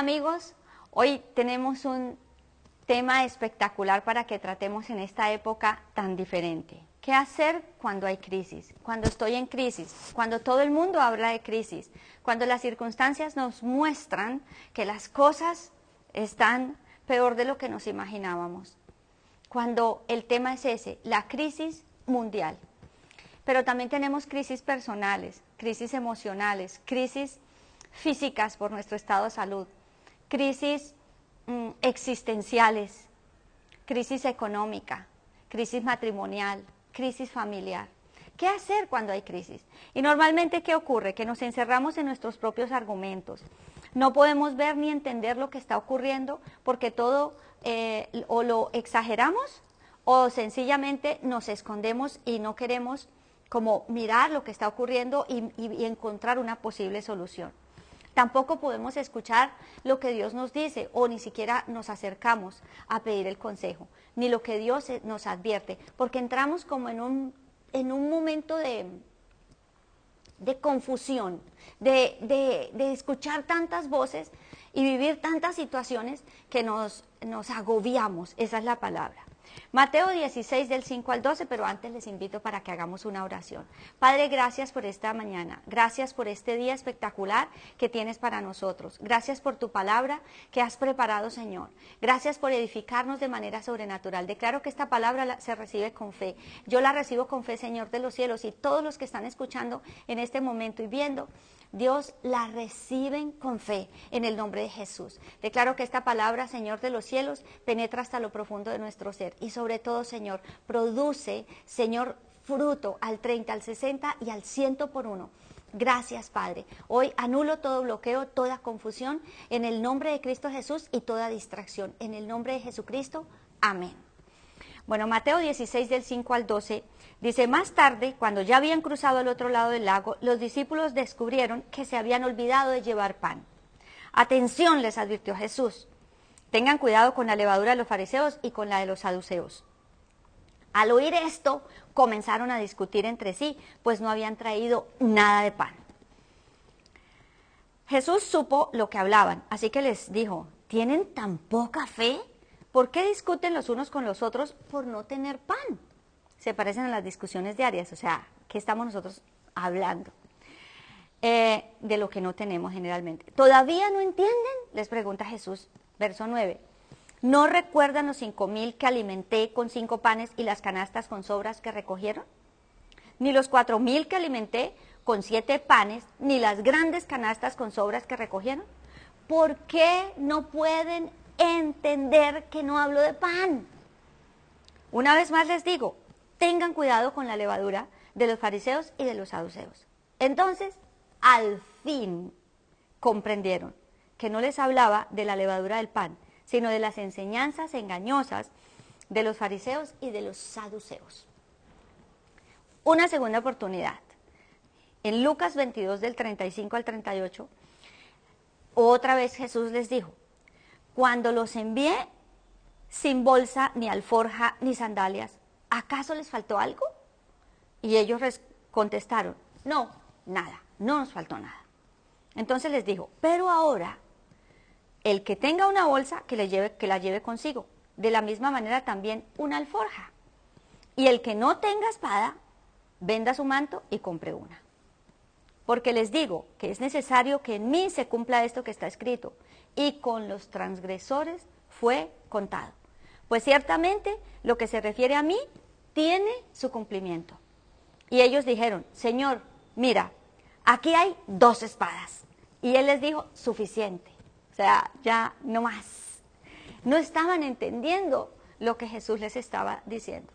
amigos, hoy tenemos un tema espectacular para que tratemos en esta época tan diferente. ¿Qué hacer cuando hay crisis? Cuando estoy en crisis, cuando todo el mundo habla de crisis, cuando las circunstancias nos muestran que las cosas están peor de lo que nos imaginábamos. Cuando el tema es ese, la crisis mundial. Pero también tenemos crisis personales, crisis emocionales, crisis físicas por nuestro estado de salud, crisis existenciales, crisis económica, crisis matrimonial, crisis familiar. ¿Qué hacer cuando hay crisis? Y normalmente, ¿qué ocurre? Que nos encerramos en nuestros propios argumentos. No podemos ver ni entender lo que está ocurriendo porque todo o lo exageramos o sencillamente nos escondemos y no queremos como mirar lo que está ocurriendo y encontrar una posible solución. Tampoco podemos escuchar lo que Dios nos dice o ni siquiera nos acercamos a pedir el consejo, ni lo que Dios nos advierte, porque entramos como en un momento de confusión, de escuchar tantas voces y vivir tantas situaciones que nos agobiamos, esa es la palabra. Mateo 16 del 5 al 12, pero antes les invito para que hagamos una oración. Padre, gracias por esta mañana, gracias por este día espectacular que tienes para nosotros, gracias por tu palabra que has preparado, Señor, gracias por edificarnos de manera sobrenatural. Declaro que esta palabra se recibe con fe, yo la recibo con fe, Señor de los cielos, y todos los que están escuchando en este momento y viendo, Dios, la reciben con fe en el nombre de Jesús. Declaro que esta palabra, Señor de los cielos, penetra hasta lo profundo de nuestro ser y sobre todo, Señor, produce, Señor, fruto al 30, al 60 y al 100 por uno. Gracias, Padre. Hoy anulo todo bloqueo, toda confusión en el nombre de Cristo Jesús y toda distracción. En el nombre de Jesucristo, amén. Bueno, Mateo 16 del 5 al 12 dice, más tarde, cuando ya habían cruzado al otro lado del lago, los discípulos descubrieron que se habían olvidado de llevar pan. Atención, les advirtió Jesús, tengan cuidado con la levadura de los fariseos y con la de los saduceos. Al oír esto, comenzaron a discutir entre sí, pues no habían traído nada de pan. Jesús supo lo que hablaban, así que les dijo, ¿tienen tan poca fe? ¿Por qué discuten los unos con los otros por no tener pan? Se parecen a las discusiones diarias, o sea, ¿qué estamos nosotros hablando? De lo que no tenemos generalmente. ¿Todavía no entienden? Les pregunta Jesús, verso 9. ¿No recuerdan los 5,000 que alimenté con 5 panes y las canastas con sobras que recogieron? Ni los 4,000 que alimenté con 7 panes, ni las grandes canastas con sobras que recogieron. ¿Por qué no pueden entender que no hablo de pan? Una vez más les digo, tengan cuidado con la levadura de los fariseos y de los saduceos. Entonces, al fin comprendieron que no les hablaba de la levadura del pan, sino de las enseñanzas engañosas de los fariseos y de los saduceos. Una segunda oportunidad. En Lucas 22 del 35 al 38, otra vez Jesús les dijo, cuando los envié sin bolsa, ni alforja, ni sandalias, ¿acaso les faltó algo? Y ellos contestaron, no, nada, no nos faltó nada. Entonces les dijo, pero ahora, el que tenga una bolsa, que la lleve consigo. De la misma manera también una alforja. Y el que no tenga espada, venda su manto y compre una. Porque les digo que es necesario que en mí se cumpla esto que está escrito, y con los transgresores fue contado. Pues ciertamente lo que se refiere a mí tiene su cumplimiento. Y ellos dijeron, Señor, mira, aquí hay 2 espadas. Y él les dijo, suficiente. O sea, ya no más. No estaban entendiendo lo que Jesús les estaba diciendo.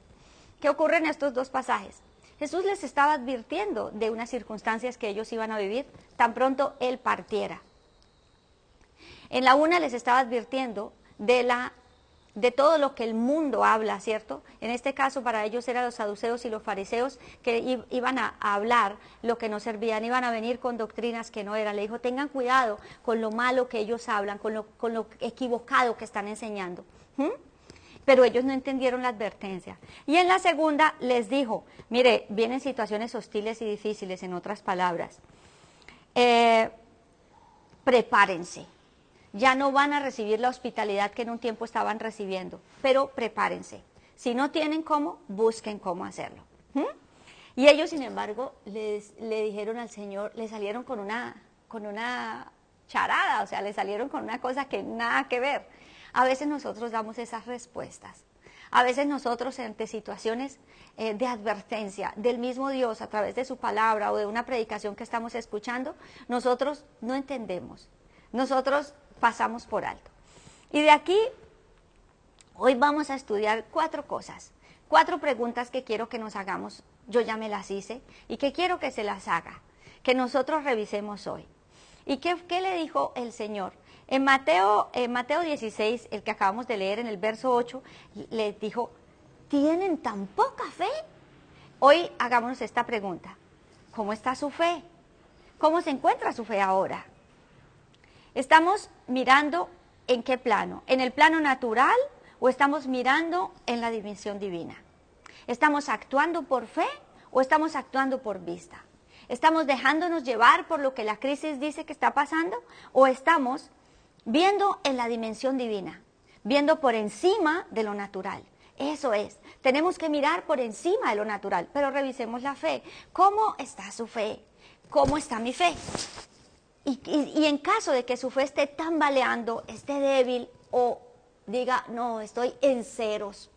¿Qué ocurre en estos 2 pasajes? Jesús les estaba advirtiendo de unas circunstancias que ellos iban a vivir tan pronto Él partiera. En la una les estaba advirtiendo de todo lo que el mundo habla, ¿cierto? En este caso para ellos eran los saduceos y los fariseos que iban a hablar lo que no servían, iban a venir con doctrinas que no eran. Le dijo, tengan cuidado con lo malo que ellos hablan, con lo equivocado que están enseñando. Pero ellos no entendieron la advertencia. Y en la segunda les dijo, mire, vienen situaciones hostiles y difíciles, en otras palabras. Prepárense. ya no van a recibir la hospitalidad que en un tiempo estaban recibiendo, pero prepárense. Si no tienen cómo, busquen cómo hacerlo. Y ellos, sin embargo, le dijeron al Señor, le salieron con una charada, o sea, le salieron con una cosa que nada que ver. A veces nosotros damos esas respuestas. A veces nosotros, ante situaciones de advertencia del mismo Dios a través de su palabra o de una predicación que estamos escuchando, nosotros no entendemos. Nosotros pasamos por alto. Y de aquí, hoy vamos a estudiar 4 cosas, 4 preguntas que quiero que nos hagamos. Yo ya me las hice y que quiero que se las haga, que nosotros revisemos hoy. ¿Y qué le dijo el Señor? En Mateo 16, el que acabamos de leer en el verso 8, le dijo, ¿tienen tan poca fe? Hoy hagámonos esta pregunta. ¿Cómo está su fe? ¿Cómo se encuentra su fe ahora? ¿Estamos mirando en qué plano? ¿En el plano natural o estamos mirando en la dimensión divina? ¿Estamos actuando por fe o estamos actuando por vista? ¿Estamos dejándonos llevar por lo que la crisis dice que está pasando o estamos viendo en la dimensión divina, viendo por encima de lo natural? Eso es, tenemos que mirar por encima de lo natural, pero revisemos la fe. ¿Cómo está su fe? ¿Cómo está mi fe? Y en caso de que su fe esté tambaleando, esté débil o diga, no, estoy en ceros,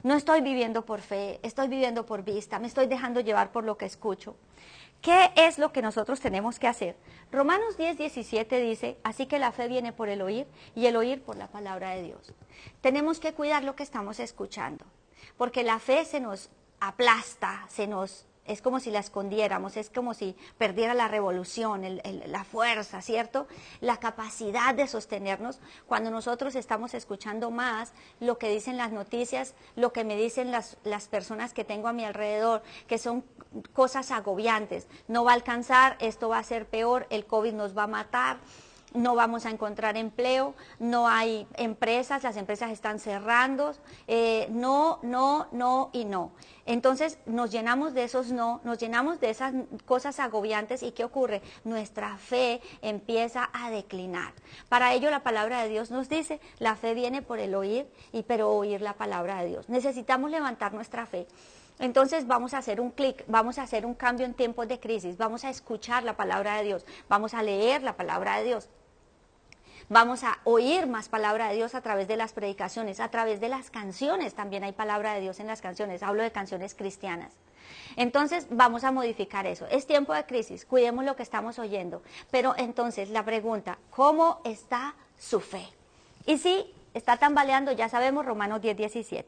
no estoy viviendo por fe, estoy viviendo por vista, me estoy dejando llevar por lo que escucho. ¿Qué es lo que nosotros tenemos que hacer? Romanos 10:17 dice, así que la fe viene por el oír y el oír por la palabra de Dios. Tenemos que cuidar lo que estamos escuchando, porque la fe se nos aplasta, es como si la escondiéramos, es como si perdiera la revolución, la fuerza, ¿cierto? La capacidad de sostenernos cuando nosotros estamos escuchando más lo que dicen las noticias, lo que me dicen las personas que tengo a mi alrededor, que son cosas agobiantes. No va a alcanzar, esto va a ser peor, el COVID nos va a matar. No vamos a encontrar empleo, no hay empresas, las empresas están cerrando, no y no. Entonces nos llenamos de esos no, nos llenamos de esas cosas agobiantes y ¿qué ocurre? Nuestra fe empieza a declinar. Para ello la palabra de Dios nos dice, la fe viene por el oír, pero oír la palabra de Dios. Necesitamos levantar nuestra fe. Entonces vamos a hacer un clic, vamos a hacer un cambio en tiempos de crisis, vamos a escuchar la palabra de Dios, vamos a leer la palabra de Dios. Vamos a oír más palabra de Dios a través de las predicaciones, a través de las canciones, también hay palabra de Dios en las canciones, hablo de canciones cristianas. Entonces vamos a modificar eso. Es tiempo de crisis, cuidemos lo que estamos oyendo. Pero entonces la pregunta, ¿cómo está su fe? Y si está tambaleando, ya sabemos, Romanos 10:17.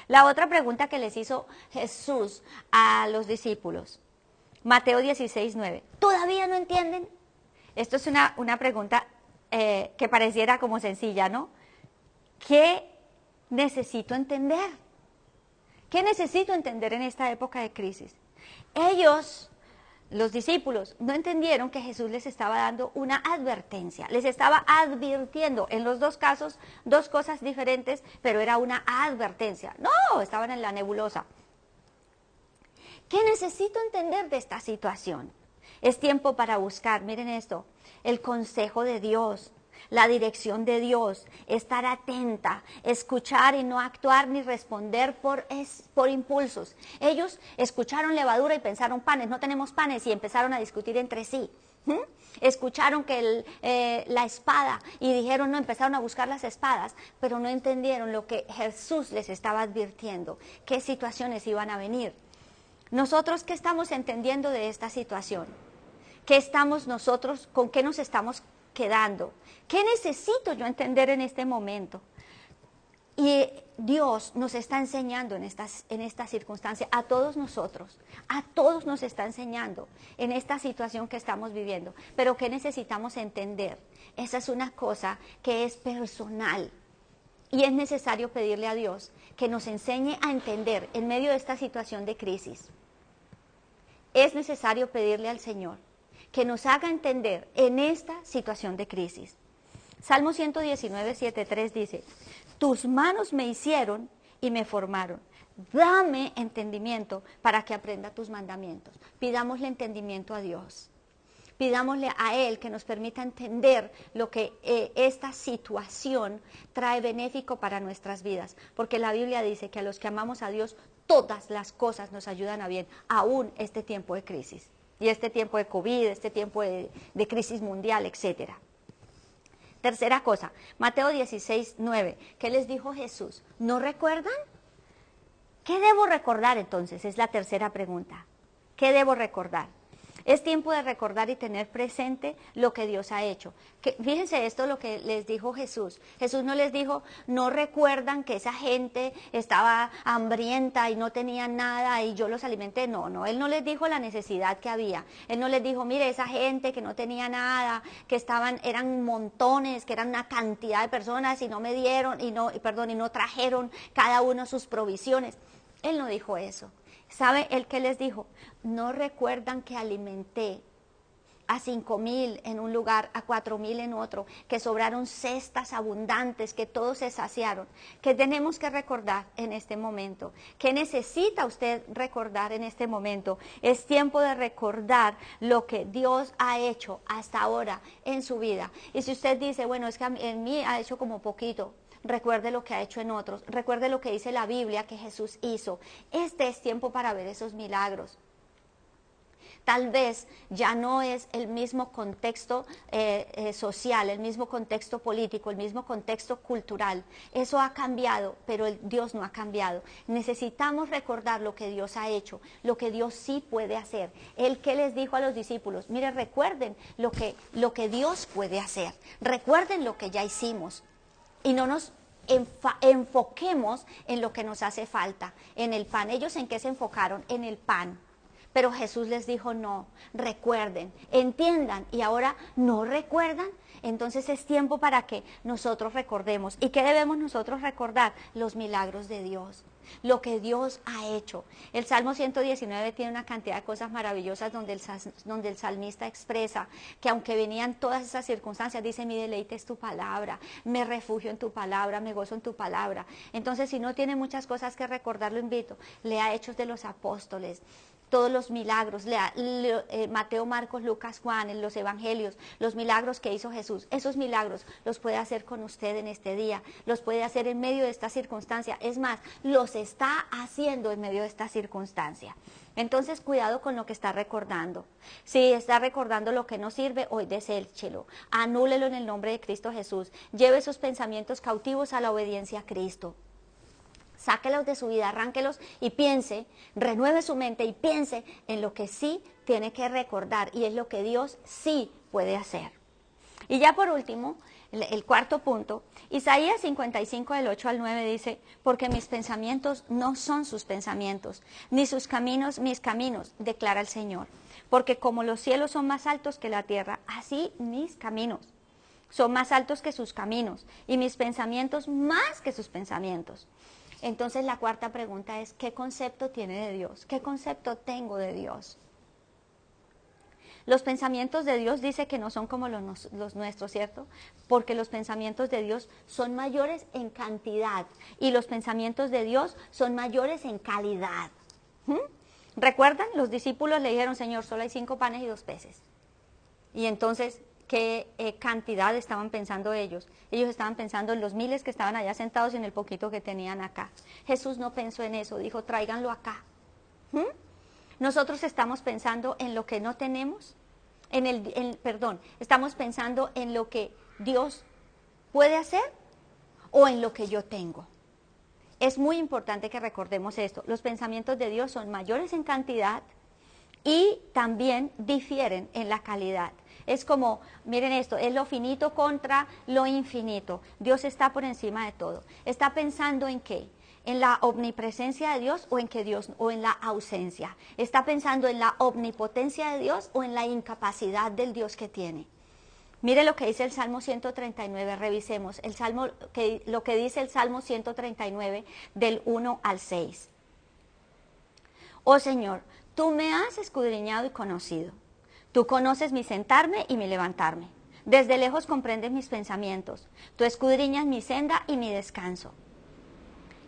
La otra pregunta que les hizo Jesús a los discípulos, Mateo 16:9. ¿Todavía no entienden? Esto es una pregunta que pareciera como sencilla, ¿no? ¿Qué necesito entender? ¿Qué necesito entender en esta época de crisis? Ellos, los discípulos, no entendieron que Jesús les estaba dando una advertencia, les estaba advirtiendo, en los 2 casos, 2 cosas diferentes, pero era una advertencia. No, estaban en la nebulosa. ¿Qué necesito entender de esta situación? Es tiempo para buscar, miren esto, el consejo de Dios, la dirección de Dios, estar atenta, escuchar y no actuar ni responder por impulsos. Ellos escucharon levadura y pensaron panes, no tenemos panes y empezaron a discutir entre sí. Escucharon que la espada y dijeron no, empezaron a buscar las espadas, pero no entendieron lo que Jesús les estaba advirtiendo, qué situaciones iban a venir. Nosotros, ¿qué estamos entendiendo de esta situación? ¿Qué estamos nosotros, con qué nos estamos quedando? ¿Qué necesito yo entender en este momento? Y Dios nos está enseñando en esta circunstancia, a todos nosotros, a todos nos está enseñando en esta situación que estamos viviendo. Pero ¿qué necesitamos entender? Esa es una cosa que es personal. Y es necesario pedirle a Dios que nos enseñe a entender en medio de esta situación de crisis. Es necesario pedirle al Señor que nos haga entender en esta situación de crisis. Salmo 119:7-3 dice, tus manos me hicieron y me formaron. Dame entendimiento para que aprenda tus mandamientos. Pidámosle entendimiento a Dios. Pidámosle a Él que nos permita entender lo que esta situación trae benéfico para nuestras vidas. Porque la Biblia dice que a los que amamos a Dios, todas las cosas nos ayudan a bien, aún este tiempo de crisis. Y este tiempo de COVID, este tiempo de crisis mundial, etcétera. Tercera cosa, Mateo 16, 9. ¿Qué les dijo Jesús? ¿No recuerdan? ¿Qué debo recordar entonces? Es la tercera pregunta. ¿Qué debo recordar? Es tiempo de recordar y tener presente lo que Dios ha hecho. Fíjense esto lo que les dijo Jesús. Jesús no les dijo, no recuerdan que esa gente estaba hambrienta y no tenía nada y yo los alimenté. No, Él no les dijo la necesidad que había. Él no les dijo, mire, esa gente que no tenía nada, que eran montones, que eran una cantidad de personas y no me dieron, y no trajeron cada uno sus provisiones. Él no dijo eso. ¿Sabe el que les dijo? No recuerdan que alimenté a 5,000 en un lugar, a 4,000 en otro, que sobraron cestas abundantes, que todos se saciaron. ¿Qué tenemos que recordar en este momento? ¿Qué necesita usted recordar en este momento? Es tiempo de recordar lo que Dios ha hecho hasta ahora en su vida. Y si usted dice, bueno, es que en mí ha hecho como poquito, recuerde lo que ha hecho en otros, recuerde lo que dice la Biblia que Jesús hizo. Este es tiempo para ver esos milagros. Tal vez ya no es el mismo contexto social, el mismo contexto político, el mismo contexto cultural. Eso ha cambiado, pero Dios no ha cambiado. Necesitamos recordar lo que Dios ha hecho, lo que Dios sí puede hacer. Él que les dijo a los discípulos, mire, recuerden lo que Dios puede hacer. Recuerden lo que ya hicimos. Y no nos enfoquemos en lo que nos hace falta, en el pan. ¿Ellos en qué se enfocaron? En el pan. Pero Jesús les dijo, no, recuerden, entiendan, y ahora no recuerdan. Entonces es tiempo para que nosotros recordemos. ¿Y qué debemos nosotros recordar? Los milagros de Dios, lo que Dios ha hecho. El Salmo 119 tiene una cantidad de cosas maravillosas donde el salmista expresa que aunque venían todas esas circunstancias, dice, mi deleite es tu palabra, me refugio en tu palabra, me gozo en tu palabra. Entonces, si no tiene muchas cosas que recordar, lo invito, lea Hechos de los Apóstoles, todos los milagros, Mateo, Marcos, Lucas, Juan, en los evangelios, los milagros que hizo Jesús. Esos milagros los puede hacer con usted en este día, los puede hacer en medio de esta circunstancia. Es más, los está haciendo en medio de esta circunstancia. Entonces, cuidado con lo que está recordando. Si está recordando lo que no sirve, hoy deséchelo, anúlelo en el nombre de Cristo Jesús. Lleve sus pensamientos cautivos a la obediencia a Cristo. Sáquelos de su vida, arránquelos y piense, renueve su mente y piense en lo que sí tiene que recordar y es lo que Dios sí puede hacer. Y ya por último, el cuarto punto, Isaías 55 del 8 al 9 dice, porque mis pensamientos no son sus pensamientos, ni sus caminos mis caminos, declara el Señor. Porque como los cielos son más altos que la tierra, así mis caminos son más altos que sus caminos y mis pensamientos más que sus pensamientos. Entonces la cuarta pregunta es, ¿qué concepto tiene de Dios? ¿Qué concepto tengo de Dios? Los pensamientos de Dios dice que no son como los nuestros, ¿cierto? Porque los pensamientos de Dios son mayores en cantidad y los pensamientos de Dios son mayores en calidad. ¿Recuerdan? Los discípulos le dijeron, Señor, solo hay 5 panes y 2 peces. Y entonces, ¿qué cantidad estaban pensando ellos? Ellos estaban pensando en los miles que estaban allá sentados y en el poquito que tenían acá. Jesús no pensó en eso, dijo, tráiganlo acá. Nosotros estamos pensando en lo que no tenemos, estamos pensando en lo que Dios puede hacer o en lo que yo tengo. Es muy importante que recordemos esto. Los pensamientos de Dios son mayores en cantidad y también difieren en la calidad. Es como, miren esto, es lo finito contra lo infinito. Dios está por encima de todo. ¿Está pensando en qué? ¿En la omnipresencia de Dios o en la ausencia? ¿Está pensando en la omnipotencia de Dios o en la incapacidad del Dios que tiene? Mire lo que dice el Salmo 139, revisemos lo que dice el Salmo 139 del 1 al 6. Oh Señor, tú me has escudriñado y conocido. Tú conoces mi sentarme y mi levantarme. Desde lejos comprendes mis pensamientos. Tú escudriñas mi senda y mi descanso.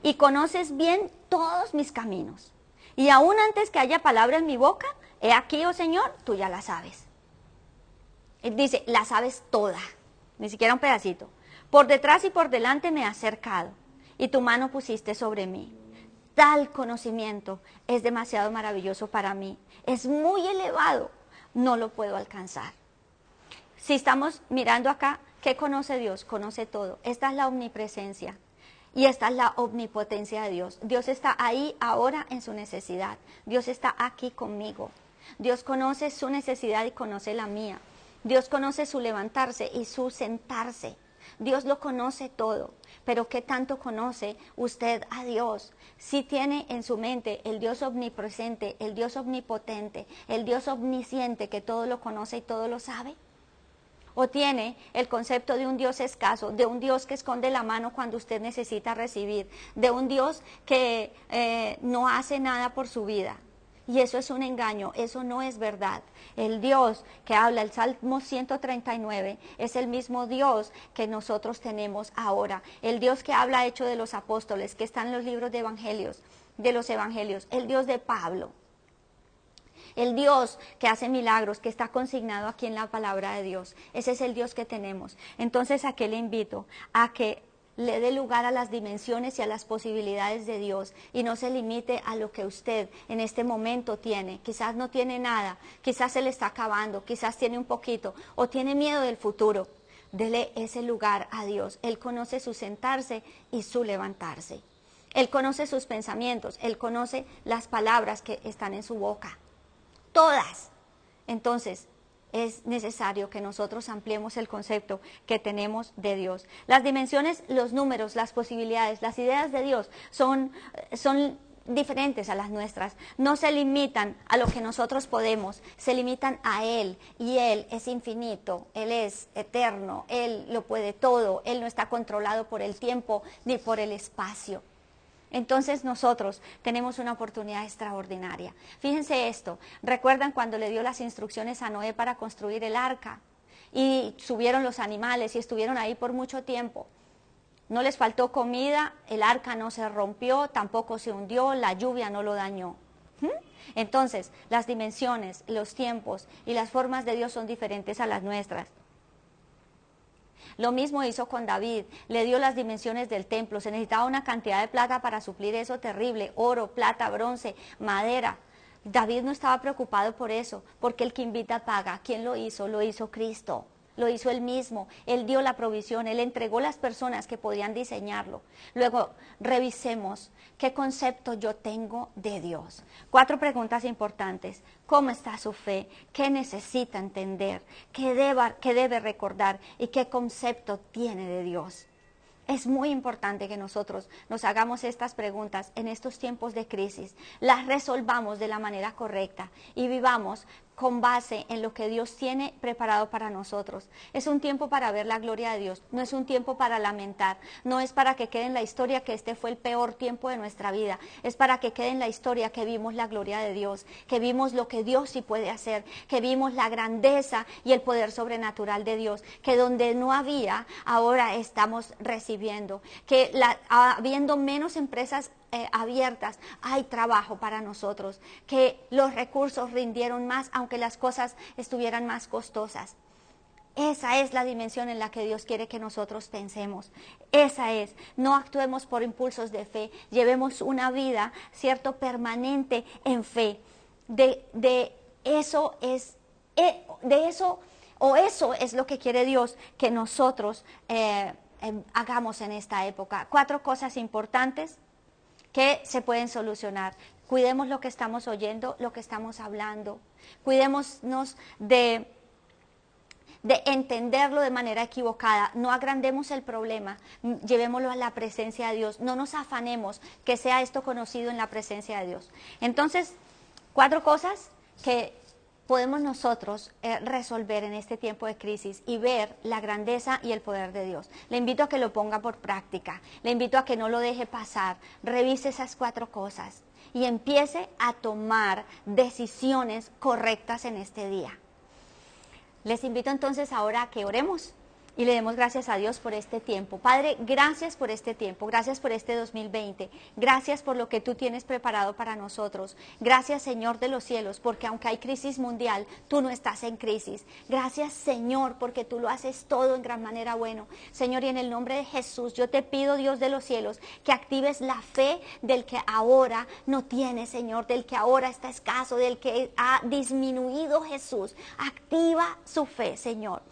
Y conoces bien todos mis caminos. Y aún antes que haya palabra en mi boca, he aquí, oh Señor, tú ya la sabes. Él dice, la sabes toda, ni siquiera un pedacito. Por detrás y por delante me has cercado, y tu mano pusiste sobre mí. Tal conocimiento es demasiado maravilloso para mí. Es muy elevado, no lo puedo alcanzar. Si estamos mirando acá, ¿qué conoce Dios? Conoce todo. Esta es la omnipresencia y esta es la omnipotencia de Dios. Dios está ahí ahora en su necesidad. Dios está aquí conmigo. Dios conoce su necesidad y conoce la mía. Dios conoce su levantarse y su sentarse. Dios lo conoce todo, pero ¿qué tanto conoce usted a Dios? Si tiene en su mente el Dios omnipresente, el Dios omnipotente, el Dios omnisciente que todo lo conoce y todo lo sabe. ¿O tiene el concepto de un Dios escaso, de un Dios que esconde la mano cuando usted necesita recibir, de un Dios que no hace nada por su vida? Y eso es un engaño, eso no es verdad. El Dios que habla el Salmo 139 es el mismo Dios que nosotros tenemos ahora. El Dios que habla hecho de los apóstoles, que está en los libros de los evangelios, el Dios de Pablo. El Dios que hace milagros, que está consignado aquí en la palabra de Dios. Ese es el Dios que tenemos. Entonces, ¿a qué le invito? A que le dé lugar a las dimensiones y a las posibilidades de Dios y no se limite a lo que usted en este momento tiene. Quizás no tiene nada, quizás se le está acabando, quizás tiene un poquito o tiene miedo del futuro. Dele ese lugar a Dios. Él conoce su sentarse y su levantarse. Él conoce sus pensamientos, Él conoce las palabras que están en su boca. Todas. Entonces, es necesario que nosotros ampliemos el concepto que tenemos de Dios. Las dimensiones, los números, las posibilidades, las ideas de Dios son diferentes a las nuestras. No se limitan a lo que nosotros podemos, se limitan a Él. Y Él es infinito, Él es eterno, Él lo puede todo, Él no está controlado por el tiempo ni por el espacio. Entonces nosotros tenemos una oportunidad extraordinaria. Fíjense esto, ¿recuerdan cuando le dio las instrucciones a Noé para construir el arca? Y subieron los animales y estuvieron ahí por mucho tiempo. No les faltó comida, el arca no se rompió, tampoco se hundió, la lluvia no lo dañó. Entonces, las dimensiones, los tiempos y las formas de Dios son diferentes a las nuestras. Lo mismo hizo con David, le dio las dimensiones del templo, se necesitaba una cantidad de plata para suplir eso terrible, oro, plata, bronce, madera. David no estaba preocupado por eso, porque el que invita paga. ¿Quién lo hizo? Lo hizo Cristo. Lo hizo Él mismo, Él dio la provisión, Él entregó las personas que podían diseñarlo. Luego, revisemos qué concepto yo tengo de Dios. 4 preguntas importantes. ¿Cómo está su fe? ¿Qué necesita entender? ¿Qué debe recordar? ¿Y qué concepto tiene de Dios? Es muy importante que nosotros nos hagamos estas preguntas en estos tiempos de crisis, las resolvamos de la manera correcta y vivamos con base en lo que Dios tiene preparado para nosotros. Es un tiempo para ver la gloria de Dios, no es un tiempo para lamentar, no es para que quede en la historia que este fue el peor tiempo de nuestra vida, es para que quede en la historia que vimos la gloria de Dios, que vimos lo que Dios sí puede hacer, que vimos la grandeza y el poder sobrenatural de Dios, que donde no había, ahora estamos recibiendo, que habiendo menos empresas abiertas, hay trabajo para nosotros, que los recursos rindieron más, aunque las cosas estuvieran más costosas. Esa es la dimensión en la que Dios quiere que nosotros pensemos. Esa es, no actuemos por impulsos de fe, llevemos una vida, cierto, permanente en fe. Eso es lo que quiere Dios que nosotros hagamos en esta época. 4 cosas importantes que se pueden solucionar. Cuidemos lo que estamos oyendo, lo que estamos hablando. Cuidémonos de entenderlo de manera equivocada. No agrandemos el problema, llevémoslo a la presencia de Dios. No nos afanemos que sea esto conocido en la presencia de Dios. Entonces, 4 cosas que podemos nosotros resolver en este tiempo de crisis y ver la grandeza y el poder de Dios. Le invito a que lo ponga por práctica, le invito a que no lo deje pasar, revise esas 4 cosas y empiece a tomar decisiones correctas en este día. Les invito entonces ahora a que oremos y le demos gracias a Dios por este tiempo. Padre, gracias por este tiempo, gracias por este 2020, gracias por lo que tú tienes preparado para nosotros. Gracias, Señor de los cielos, porque aunque hay crisis mundial, tú no estás en crisis. Gracias, Señor, porque tú lo haces todo en gran manera bueno. Señor, y en el nombre de Jesús, yo te pido, Dios de los cielos, que actives la fe del que ahora no tiene, Señor, del que ahora está escaso, del que ha disminuido, Jesús. Activa su fe, Señor.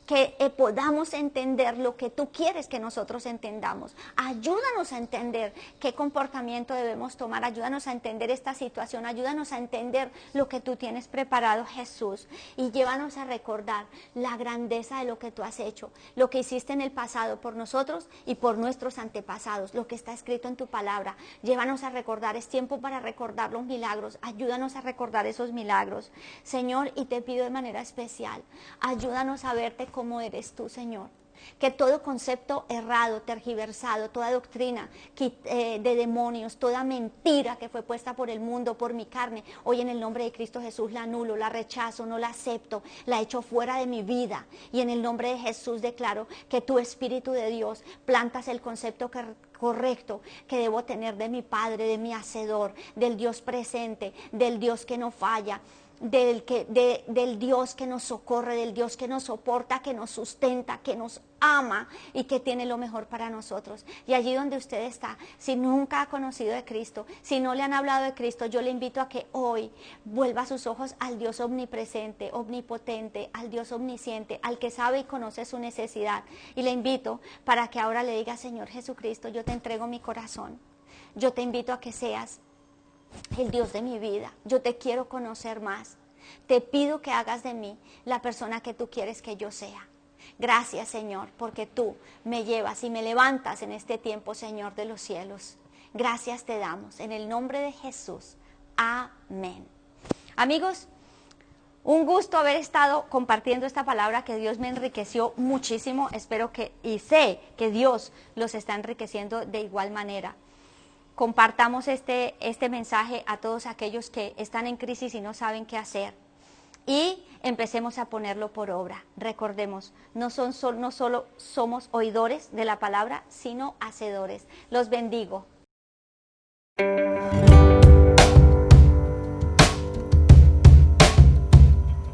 Que podamos entender lo que tú quieres que nosotros entendamos. Ayúdanos a entender qué comportamiento debemos tomar, ayúdanos a entender esta situación, ayúdanos a entender lo que tú tienes preparado, Jesús, y llévanos a recordar la grandeza de lo que tú has hecho, lo que hiciste en el pasado por nosotros y por nuestros antepasados, lo que está escrito en tu palabra. Llévanos a recordar, es tiempo para recordar los milagros, ayúdanos a recordar esos milagros, Señor, y te pido de manera especial, ayúdanos a verte como eres tú, Señor. Que todo concepto errado, tergiversado, toda doctrina de demonios, toda mentira que fue puesta por el mundo, por mi carne, hoy en el nombre de Cristo Jesús la anulo, la rechazo, no la acepto, la echo fuera de mi vida. Y en el nombre de Jesús declaro que tu Espíritu de Dios plantas el concepto correcto que debo tener de mi Padre, de mi Hacedor, del Dios presente, del Dios que no falla, del Dios que nos socorre, del Dios que nos soporta, que nos sustenta, que nos ama y que tiene lo mejor para nosotros. Y allí donde usted está, si nunca ha conocido de Cristo, si no le han hablado de Cristo, yo le invito a que hoy vuelva sus ojos al Dios omnipresente, omnipotente, al Dios omnisciente, al que sabe y conoce su necesidad. Y le invito para que ahora le diga: Señor Jesucristo, yo te entrego mi corazón. Yo te invito a que seas el Dios de mi vida. Yo te quiero conocer más. Te pido que hagas de mí la persona que tú quieres que yo sea. Gracias, Señor, porque tú me llevas y me levantas en este tiempo, Señor de los cielos. Gracias te damos en el nombre de Jesús. Amén. Amigos, un gusto haber estado compartiendo esta palabra que Dios me enriqueció muchísimo. Espero que y sé que Dios los está enriqueciendo de igual manera. Compartamos este mensaje a todos aquellos que están en crisis y no saben qué hacer. Y empecemos a ponerlo por obra. Recordemos, no solo somos oidores de la palabra, sino hacedores. Los bendigo.